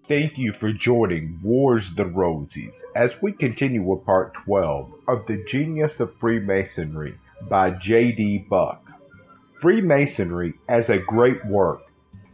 Thank you for joining Wars the Rosies as we continue with part 12 of The Genius of Freemasonry by J.D. Buck. Freemasonry as a great work.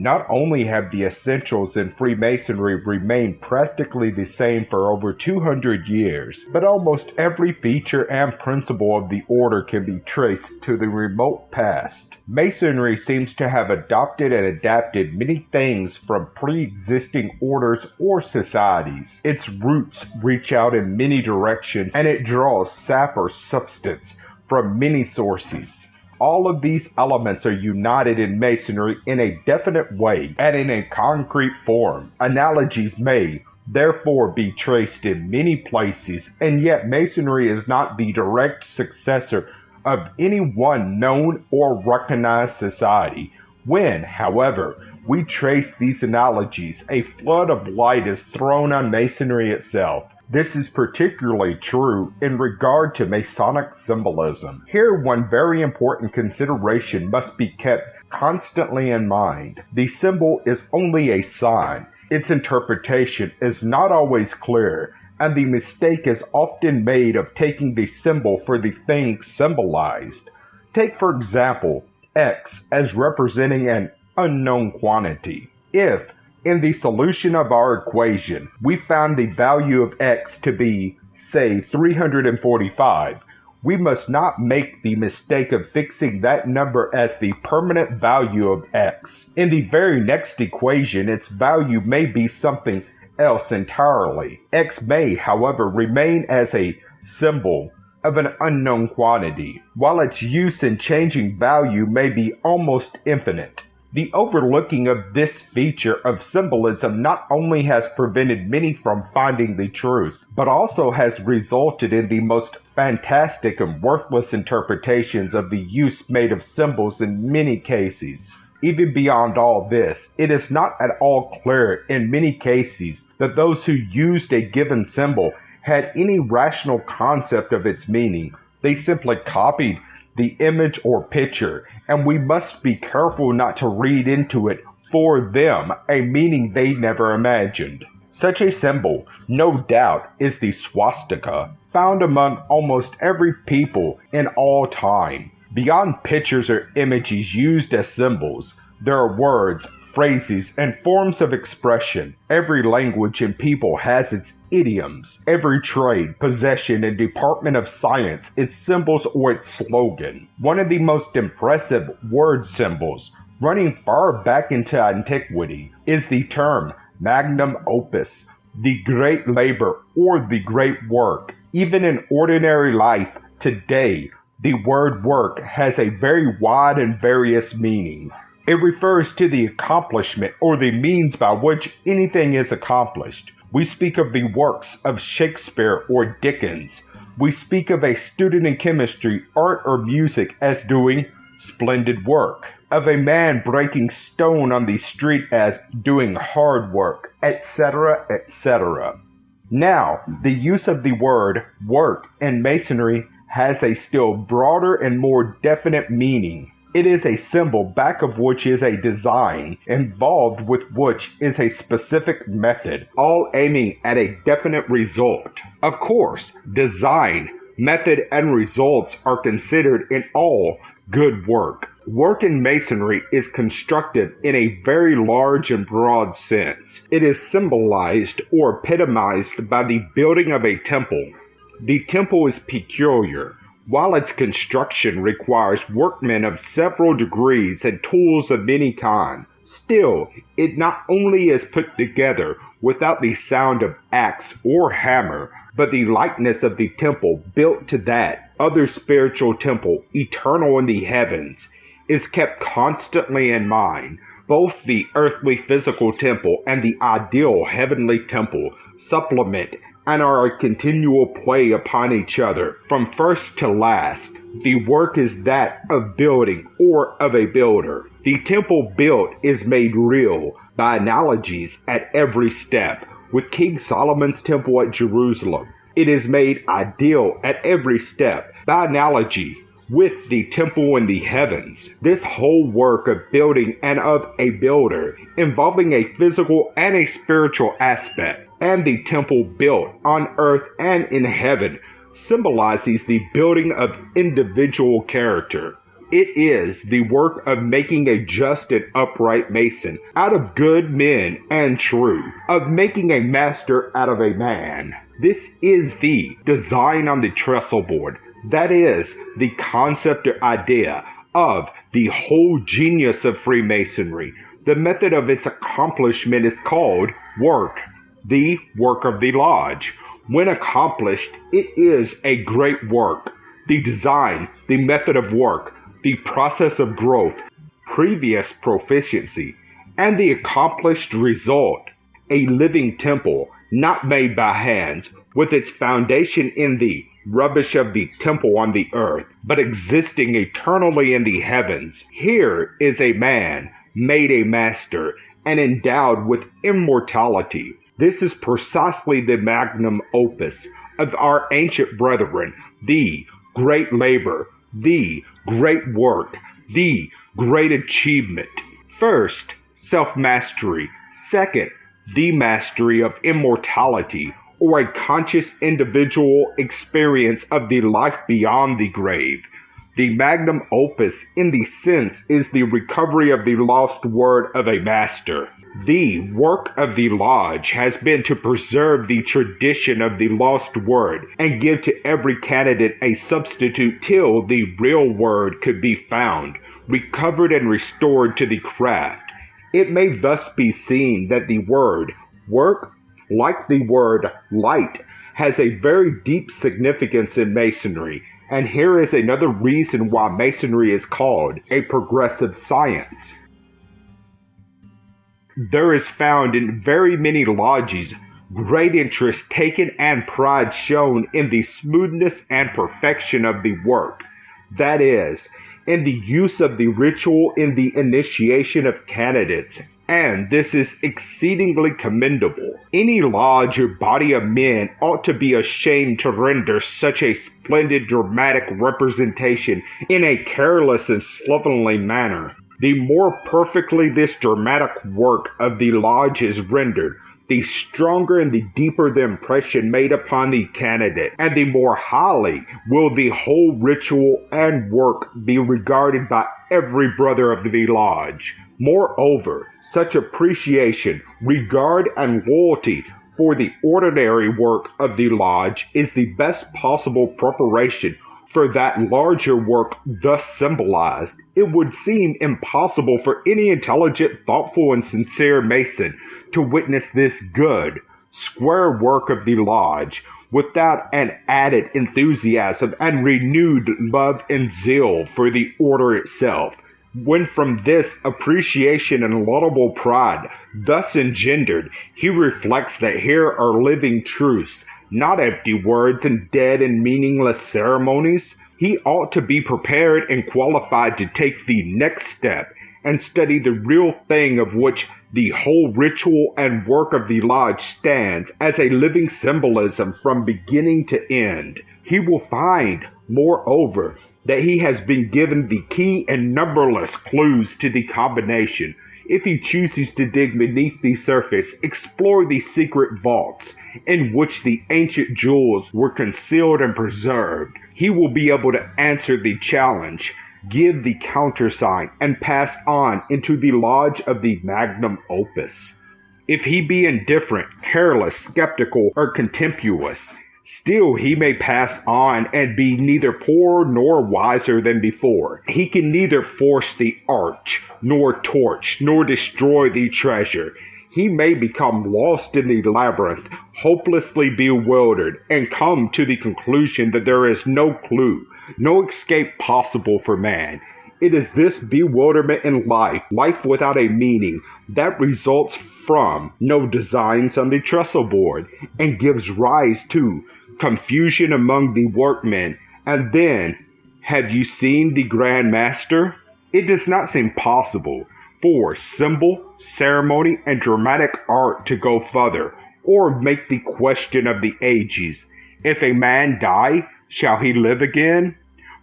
Not only have the essentials in Freemasonry remained practically the same for over 200 years, but almost every feature and principle of the order can be traced to the remote past. Masonry seems to have adopted and adapted many things from pre-existing orders or societies. Its roots reach out in many directions, and it draws sap or substance from many sources. All of these elements are united in Masonry in a definite way and in a concrete form. Analogies may, therefore, be traced in many places, and yet Masonry is not the direct successor of any one known or recognized society. When, however, we trace these analogies, a flood of light is thrown on Masonry itself. This is particularly true in regard to Masonic symbolism. Here, one very important consideration must be kept constantly in mind. The symbol is only a sign. Its interpretation is not always clear, and the mistake is often made of taking the symbol for the thing symbolized. Take, for example, X as representing an unknown quantity. If in the solution of our equation, we found the value of x to be, say, 345. We must not make the mistake of fixing that number as the permanent value of x. In the very next equation, its value may be something else entirely. X may, however, remain as a symbol of an unknown quantity, while its use in changing value may be almost infinite. The overlooking of this feature of symbolism not only has prevented many from finding the truth, but also has resulted in the most fantastic and worthless interpretations of the use made of symbols in many cases. Even beyond all this, it is not at all clear in many cases that those who used a given symbol had any rational concept of its meaning. They simply copied the image or picture, and we must be careful not to read into it for them a meaning they never imagined. Such a symbol, no doubt, is the swastika, found among almost every people in all time. Beyond pictures or images used as symbols, there are words, phrases, and forms of expression. Every language and people has its idioms. Every trade, possession, and department of science, its symbols or its slogan. One of the most impressive word symbols, running far back into antiquity, is the term magnum opus, the great labor or the great work. Even in ordinary life today, the word work has a very wide and various meaning. It refers to the accomplishment or the means by which anything is accomplished. We speak of the works of Shakespeare or Dickens. We speak of a student in chemistry, art, or music as doing splendid work. Of a man breaking stone on the street as doing hard work, etc., etc. Now, the use of the word work in Masonry has a still broader and more definite meaning. It is a symbol back of which is a design, involved with which is a specific method, all aiming at a definite result. Of course, design, method, and results are considered in all good work. Work in Masonry is constructed in a very large and broad sense. It is symbolized or epitomized by the building of a temple. The temple is peculiar. While its construction requires workmen of several degrees and tools of many kinds, still, it not only is put together without the sound of axe or hammer, but the likeness of the temple built to that other spiritual temple, eternal in the heavens, is kept constantly in mind. Both the earthly physical temple and the ideal heavenly temple supplement and are a continual play upon each other. From first to last, the work is that of building or of a builder. The temple built is made real by analogies at every step. With King Solomon's temple at Jerusalem, it is made ideal at every step by analogy with the temple in the heavens. This whole work of building and of a builder, involving a physical and a spiritual aspect, and the temple built on earth and in heaven, symbolizes the building of individual character. It is the work of making a just and upright mason out of good men and true, of making a master out of a man. This is the design on the trestle board. That is the concept or idea of the whole genius of Freemasonry. The method of its accomplishment is called work, the work of the lodge. When accomplished, it is a great work. The design, the method of work, the process of growth, previous proficiency, and the accomplished result, a living temple, not made by hands, with its foundation in the rubbish of the temple on the earth, but existing eternally in the heavens. Here is a man made a master and endowed with immortality. This is precisely the magnum opus of our ancient brethren, the great labor, the great work, the great achievement. First, self-mastery. Second, the mastery of immortality, or a conscious individual experience of the life beyond the grave. The magnum opus, in the sense, is the recovery of the lost word of a master. The work of the lodge has been to preserve the tradition of the lost word and give to every candidate a substitute till the real word could be found, recovered and restored to the craft. It may thus be seen that the word work, like the word light, has a very deep significance in Masonry, and here is another reason why Masonry is called a progressive science. There is found in very many lodges great interest taken and pride shown in the smoothness and perfection of the work, that is, in the use of the ritual in the initiation of candidates, and this is exceedingly commendable. Any lodge or body of men ought to be ashamed to render such a splendid dramatic representation in a careless and slovenly manner. The more perfectly this dramatic work of the lodge is rendered, the stronger and the deeper the impression made upon the candidate, and the more highly will the whole ritual and work be regarded by every brother of the lodge. Moreover, such appreciation, regard, and loyalty for the ordinary work of the lodge is the best possible preparation for that larger work thus symbolized. It would seem impossible for any intelligent, thoughtful, and sincere Mason to witness this good, square work of the lodge without an added enthusiasm and renewed love and zeal for the order itself. When from this appreciation and laudable pride thus engendered, he reflects that here are living truths, not empty words and dead and meaningless ceremonies, he ought to be prepared and qualified to take the next step and study the real thing of which the whole ritual and work of the lodge stands as a living symbolism from beginning to end. He will find, moreover, that he has been given the key and numberless clues to the combination. If he chooses to dig beneath the surface, explore the secret vaults in which the ancient jewels were concealed and preserved, he will be able to answer the challenge, give the countersign, and pass on into the lodge of the magnum opus. If he be indifferent, careless, skeptical, or contemptuous, still he may pass on and be neither poorer nor wiser than before. He can neither force the arch, nor torch, nor destroy the treasure. He may become lost in the labyrinth, hopelessly bewildered, and come to the conclusion that there is no clue, no escape possible for man. It is this bewilderment in life without a meaning, that results from no designs on the trestle board, and gives rise to confusion among the workmen. And then, have you seen the Grand Master? It does not seem possible for symbol, ceremony, and dramatic art to go further, or make the question of the ages. If a man die, shall he live again?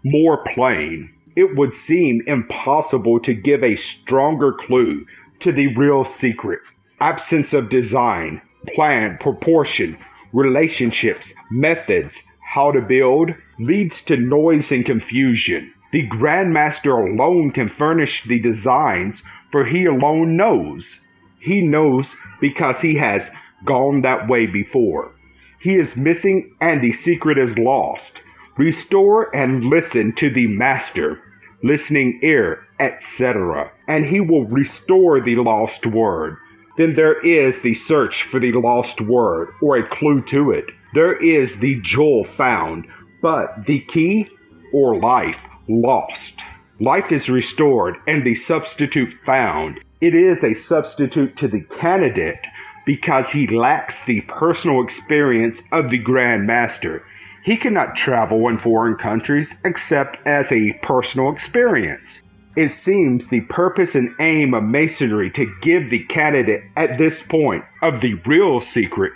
more plain. It would seem impossible to give a stronger clue to the real secret. Absence of design, plan, proportion, relationships, methods, how to build, leads to noise and confusion. The Grandmaster alone can furnish the designs, for he alone knows. He knows because he has gone that way before. He is missing and the secret is lost. Restore and listen to the Master, listening ear, etc., and he will restore the lost word. Then there is the search for the lost word, or a clue to it. There is the jewel found, but the key, or life, lost. Life is restored and the substitute found. It is a substitute to the candidate because he lacks the personal experience of the Grand Master. He cannot travel in foreign countries except as a personal experience. It seems the purpose and aim of Masonry to give the candidate at this point of the real secret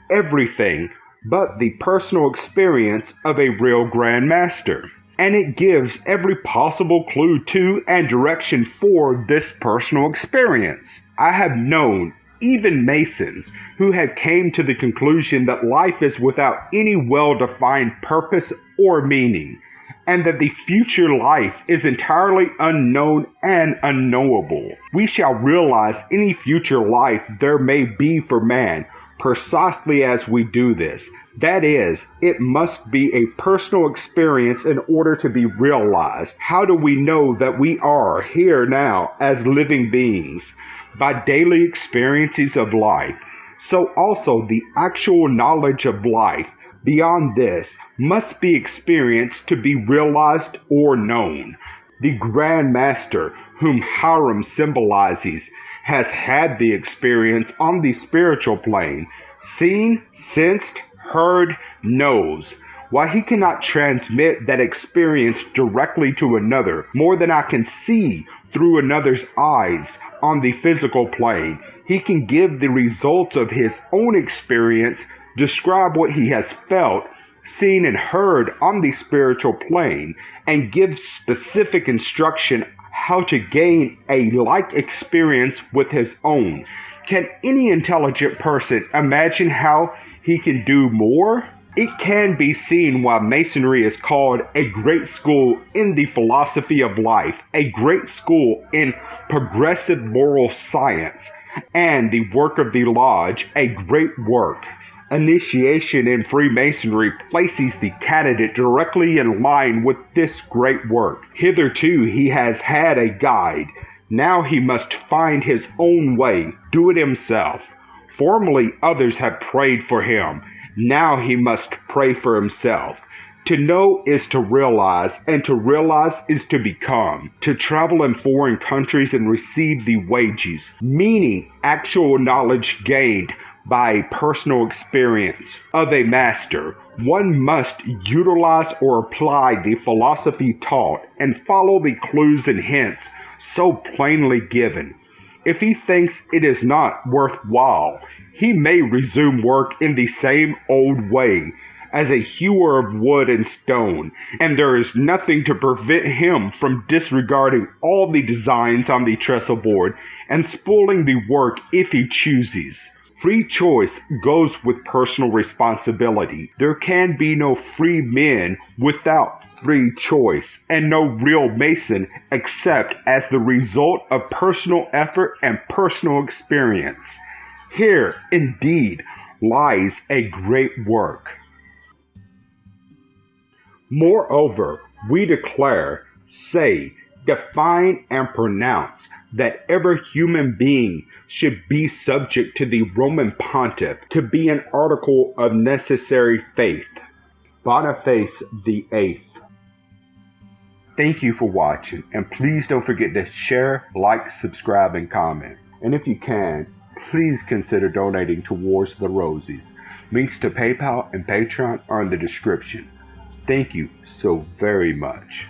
everything but the personal experience of a real Grand Master. And it gives every possible clue to and direction for this personal experience. I have known even Masons who have came to the conclusion that life is without any well-defined purpose or meaning, and that the future life is entirely unknown and unknowable. We shall realize any future life there may be for man precisely as we do this. That is, it must be a personal experience in order to be realized. How do we know that we are here now as living beings? By daily experiences of life. So also the actual knowledge of life beyond this must be experienced to be realized or known. The Grand Master, whom Hiram symbolizes, has had the experience on the spiritual plane, seen, sensed, heard, knows. While he cannot transmit that experience directly to another, more than I can see through another's eyes on the physical plane, he can give the results of his own experience, describe what he has felt, seen, and heard on the spiritual plane, and give specific instruction how to gain a like experience with his own. Can any intelligent person imagine how he can do more? It can be seen why Masonry is called a great school in the philosophy of life, a great school in progressive moral science, and the work of the Lodge a great work. Initiation in Freemasonry places the candidate directly in line with this great work. Hitherto he has had a guide. Now he must find his own way, do it himself. Formerly others have prayed for him. Now he must pray for himself. To know is to realize, and to realize is to become. To travel in foreign countries and receive the wages, meaning actual knowledge gained by personal experience of a master. One must utilize or apply the philosophy taught and follow the clues and hints so plainly given. If he thinks it is not worthwhile, he may resume work in the same old way as a hewer of wood and stone, and there is nothing to prevent him from disregarding all the designs on the trestle board and spoiling the work if he chooses. Free choice goes with personal responsibility. There can be no free men without free choice, and no real Mason except as the result of personal effort and personal experience. Here, indeed, lies a great work. Moreover, we declare, say, define, and pronounce that every human being should be subject to the Roman Pontiff to be an article of necessary faith. Boniface VIII. Thank you for watching, and please don't forget to share, like, subscribe, and comment. And if you can, please consider donating towards the Rosies. Links to PayPal and Patreon are in the description. Thank you so very much.